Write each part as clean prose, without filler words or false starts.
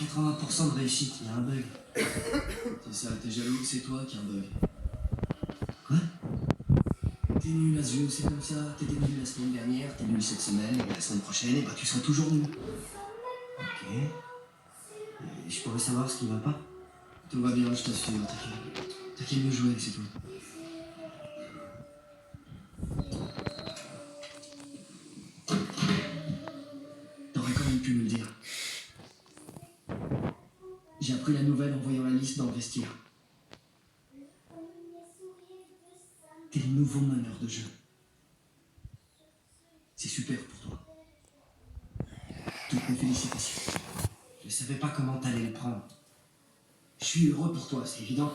80% de réussite, il y a un bug. C'est ça, t'es jaloux, c'est toi qui as un bug. Quoi? T'es nul à ce jeu, c'est comme ça. T'étais nul la semaine dernière, t'es nul cette semaine, et la semaine prochaine, et bah tu seras toujours nul. Ok. Et je pourrais savoir ce qui va pas? Tout va bien, je t'assure, t'as qu'à mieux jouer, c'est tout. T'aurais quand même pu me le dire. J'ai appris la nouvelle en voyant la liste dans le vestiaire. T'es le nouveau meneur de jeu. C'est super pour toi. Toutes mes félicitations. Je savais pas comment t'allais le prendre. Je suis heureux pour toi, c'est évident.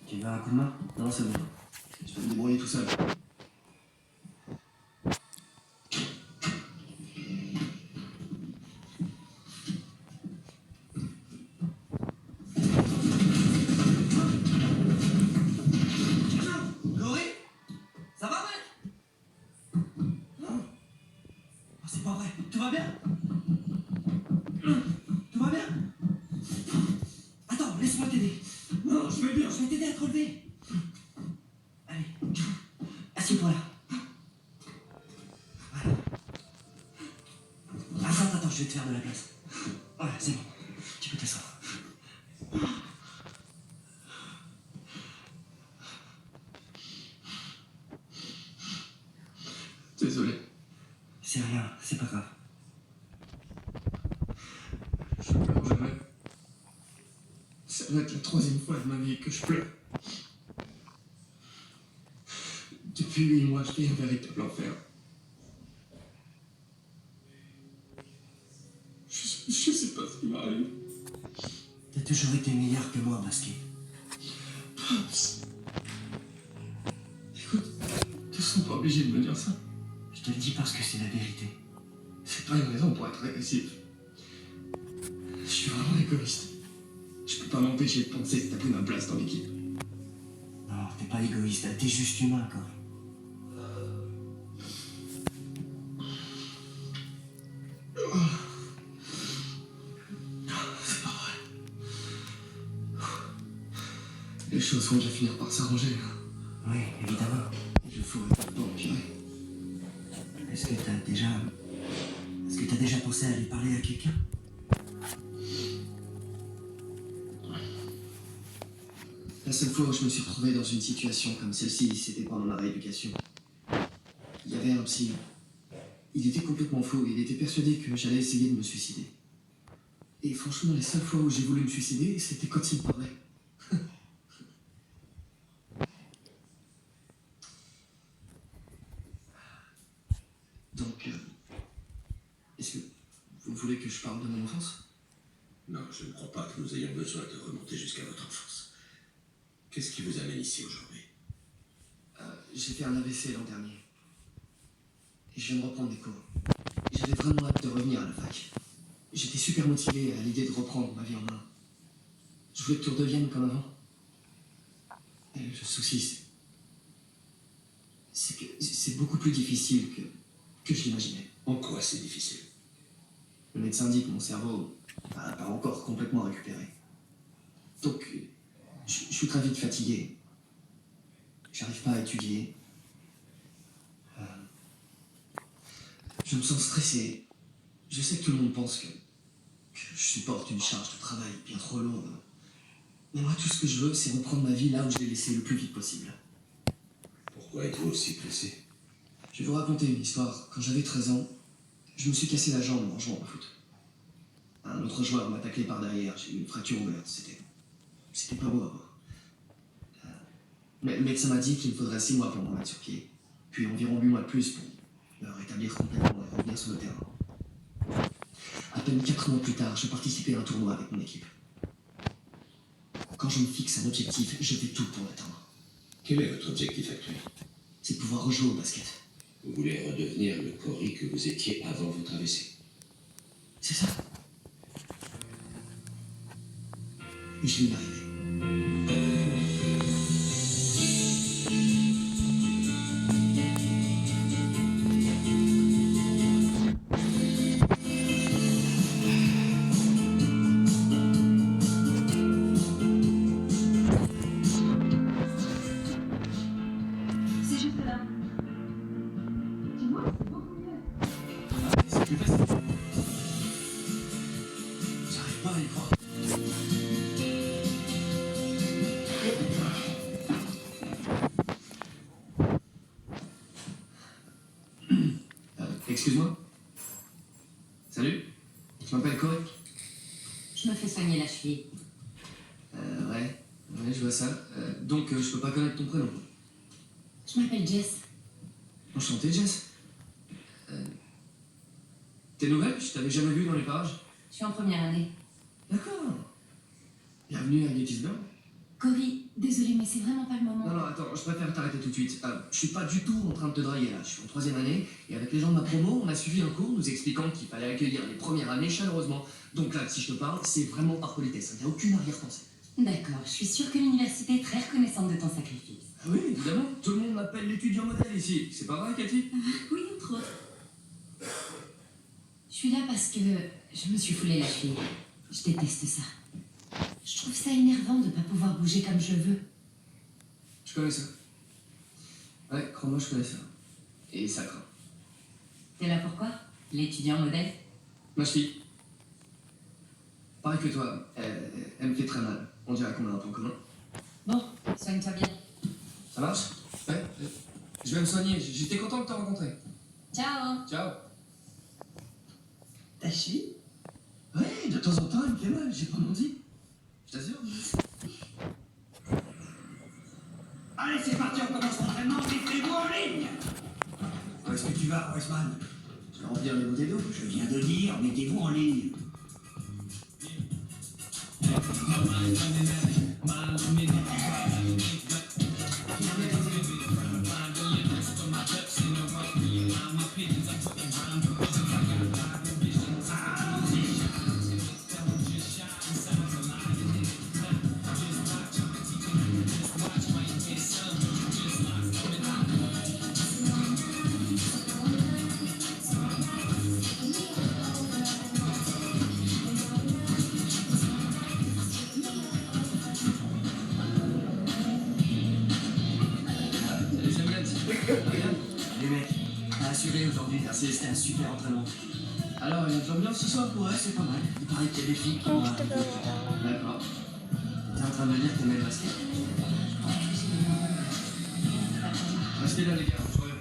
Tu veux un coup de main? Non, c'est bon. Je peux me débrouiller tout seul. Laurie? Ça va, mec? Non. Oh, c'est pas vrai. Tout va bien? Tout va bien? Attends, laisse-moi t'aider. Non, je vais bien. Je vais t'aider à te relever. Allez, assieds-toi là. Voilà. Attends, je vais te faire de la place. Voilà, c'est bon. Tu peux t'asseoir. Désolé. C'est rien, c'est pas grave. Je pleure jamais. Ça doit être la 3e fois de ma vie que je pleure. Depuis 8 mois, je vis un véritable enfer. Je sais pas ce qui m'arrive. T'as toujours été meilleur que moi, Basket. Écoute, tu seras pas obligé de me dire ça. Je te le dis parce que c'est la vérité. C'est pas une raison pour être agressif. Je suis vraiment égoïste. Je peux pas m'empêcher de penser que t'as pris ma place dans l'équipe. Non, t'es pas égoïste, t'es juste humain, quoi. C'est pas vrai. Les choses vont déjà finir par s'arranger. Oui, évidemment. Je ferai pas le temps empirer. Est-ce que t'as déjà pensé à aller parler à quelqu'un? La seule fois où je me suis retrouvé dans une situation comme celle-ci, c'était pendant ma rééducation. Il y avait un psy. Il était complètement fou, il était persuadé que j'allais essayer de me suicider. Et franchement, les seules fois où j'ai voulu me suicider, c'était quand il me parlait. Donc, est-ce que vous voulez que je parle de mon enfance? Non, je ne crois pas que nous ayons besoin de remonter jusqu'à votre enfance. Qu'est-ce qui vous amène ici aujourd'hui? J'ai fait un AVC l'an dernier. Et je viens de reprendre des cours. J'avais vraiment hâte de revenir à la fac. J'étais super motivé à l'idée de reprendre ma vie en main. Je voulais que tout redevienne comme avant. Et le souci, c'est que c'est beaucoup plus difficile que je l'imaginais. En quoi c'est difficile? Le médecin dit que mon cerveau n'a pas encore complètement récupéré. Donc, je suis très vite fatigué. J'arrive pas à étudier. Je me sens stressé. Je sais que tout le monde pense que je supporte une charge de travail bien trop lourde. Mais moi, tout ce que je veux, c'est reprendre ma vie là où je l'ai laissée le plus vite possible. Pourquoi êtes-vous aussi pressé? Je vais vous raconter une histoire. Quand j'avais 13 ans, je me suis cassé la jambe en jouant au foot. Un autre joueur m'a taclé par derrière. J'ai eu une fracture ouverte. C'était pas beau à voir. Mais le médecin m'a dit qu'il me faudrait 6 mois pour me remettre sur pied. Puis environ 8 mois de plus pour me rétablir complètement et revenir sur le terrain. À peine 4 mois plus tard, je participais à un tournoi avec mon équipe. Quand je me fixe un objectif, je fais tout pour l'atteindre. Quel est votre objectif actuel? C'est de pouvoir rejouer au basket. Vous voulez redevenir le Cory que vous étiez avant votre AVC? C'est ça. Et je vais y arriver. Tu fais ça? J'arrive pas à y croire. Excuse-moi. Salut. Je m'appelle Corey. Je me fais soigner la cheville. Ouais, je vois ça. Donc, je peux pas connaître ton prénom. Je m'appelle Jess. Enchanté, Jess. T'es nouvelle? Je t'avais jamais vu dans les parages. Je suis en première année. D'accord. Bienvenue à Gettysburg. Cory, désolée, mais c'est vraiment pas le moment. Non, attends, je préfère t'arrêter tout de suite. Je suis pas du tout en train de te draguer là. Je suis en 3e année et avec les gens de ma promo, on a suivi un cours nous expliquant qu'il fallait accueillir les premières années chaleureusement. Donc là, si je te parle, c'est vraiment par politesse. Il n'y a aucune arrière-pensée. D'accord, je suis sûre que l'université est très reconnaissante de ton sacrifice. Ah oui, évidemment. Tout le monde m'appelle l'étudiant modèle ici. C'est pas vrai, Cathy? Oui, entre autres. Je suis là parce que je me suis foulé la cheville. Je déteste ça. Je trouve ça énervant de pas pouvoir bouger comme je veux. Je connais ça. Ouais, crois-moi, je connais ça. Et ça craint. T'es là pourquoi? L'étudiant modèle? Ma fille. Pareil que toi, elle me fait très mal. On dirait qu'on a un point commun. Bon, soigne-toi bien. Ça marche? Ouais. Je vais me soigner. J'étais content de te rencontrer. Ciao! Ciao. Ta cheville? Ouais, de temps en temps, elle me fait mal. J'ai pas menti. Je t'assure. Allez, c'est parti, on commence l'entraînement, mettez-vous en ligne. Où est-ce que tu vas, Weissman? Je vais remplir les bouteilles d'eau. Je viens de dire, mettez-vous en ligne. Salut, Samuel. Les mecs, t'as assuré aujourd'hui, merci, c'était un super entraînement. Alors, il y a de l'ambiance ce soir? Ouais, c'est pas mal. Il paraît qu'il y a des filles qui... D'accord. T'es en train de me dire que t'aimais le basket? Restez là, les gars. Je reviens.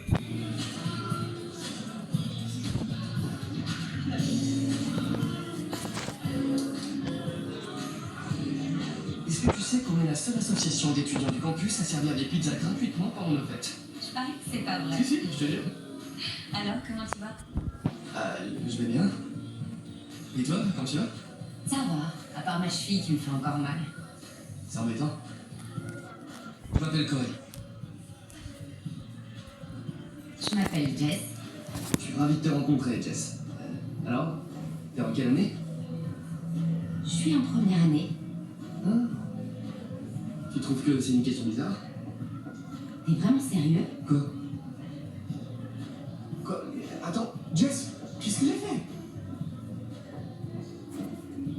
Est-ce que tu sais qu'on est la seule association d'étudiants du campus à servir des pizzas gratuitement pendant nos fêtes? Je parie que c'est pas vrai. Si, je te jure. Alors, comment tu vas? Je vais bien. Et toi, comment tu vas? Ça va, à part ma cheville qui me fait encore mal. C'est embêtant. Je m'appelle Corey. Je m'appelle Jess. Je suis ravi de te rencontrer, Jess. Alors, t'es en quelle année? Je suis en première année. Hein? Tu trouves que c'est une question bizarre? T'es vraiment sérieux? Quoi? Quoi? Attends, Jess, qu'est-ce que j'ai fait?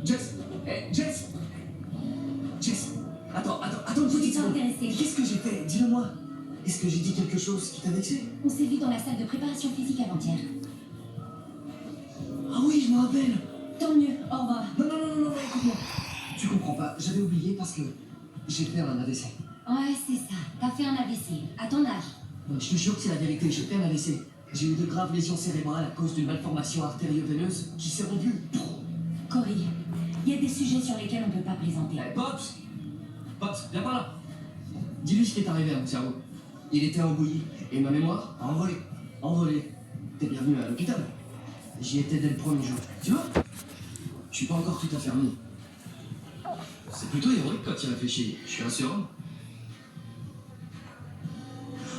Jess, Jess, Jess, attends, une Je petite suis pas seconde. intéressée. Qu'est-ce que j'ai fait? Dis-le-moi. Est-ce que j'ai dit quelque chose qui t'a vexé? On s'est vu dans la salle de préparation physique avant-hier. Ah oui, je me rappelle. Tant mieux, au revoir. Non, écoute-moi. Tu comprends pas, j'avais oublié parce que j'ai fait un AVC. Ouais, c'est ça. T'as fait un AVC. À ton âge. Non, je te jure que c'est la vérité, j'ai fait un AVC. J'ai eu de graves lésions cérébrales à cause d'une malformation artério-veineuse qui s'est rompue. Cory, il y a des sujets sur lesquels on peut pas plaisanter. Pops, viens par là. Dis-lui ce qui est arrivé à mon cerveau. Il était embouilli et ma mémoire a envolé. T'es bienvenu à l'hôpital. J'y étais dès le premier jour. Tu vois? Je suis pas encore tout à fait remis. C'est plutôt héroïque quand il réfléchit. Je suis un surhomme.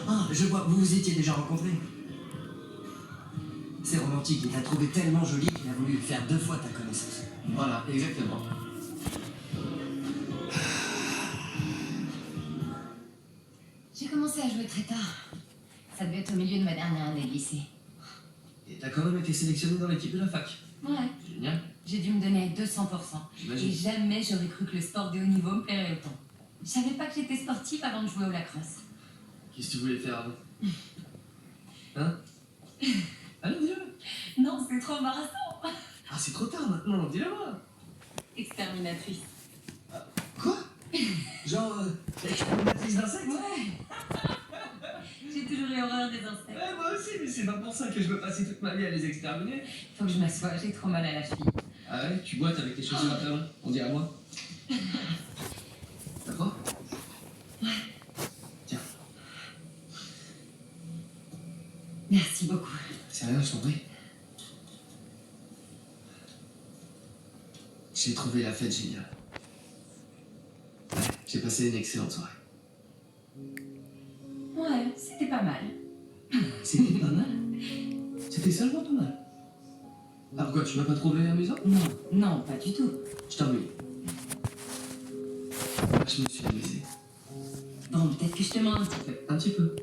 Ah, je vois, vous vous étiez déjà rencontrés. C'est romantique, il t'a trouvé tellement jolie qu'il a voulu faire 2 fois ta connaissance. Voilà, exactement. J'ai commencé à jouer très tard. Ça devait être au milieu de ma dernière année de lycée. Et t'as quand même été sélectionné dans l'équipe de la fac. Ouais, Génial. j'ai dû me donner à 200%. J'imagine. Et jamais j'aurais cru que le sport de haut niveau me plairait autant. Je savais pas que j'étais sportive avant de jouer au lacrosse. Qu'est-ce que tu voulais faire avant? Hein? Allez, dis-le. Non, c'est trop embarrassant. Ah, c'est trop tard maintenant, dis-le-moi. Exterminatrice. Quoi? Genre, exterminatrice d'insectes? Ouais. J'ai toujours eu horreur des insectes. Ouais, moi aussi, mais c'est pas pour ça que je veux passer toute ma vie à les exterminer. Faut que je m'assoie, j'ai trop mal à la cheville. Ah ouais, tu boites avec tes chaussures à talons, on dirait moi. T'as froid? Ouais. Tiens, Merci beaucoup. c'est rien, je t'en prie. J'ai trouvé la fête géniale. Ouais, j'ai passé une excellente soirée. Ouais, c'était pas mal. C'était pas mal. C'était seulement pas mal. Ah pourquoi, tu m'as pas trouvé amusant? Non, non, pas du tout. Je t'en prie. Je me suis amusé. Bon, peut-être que je te mens un petit peu. Un petit peu.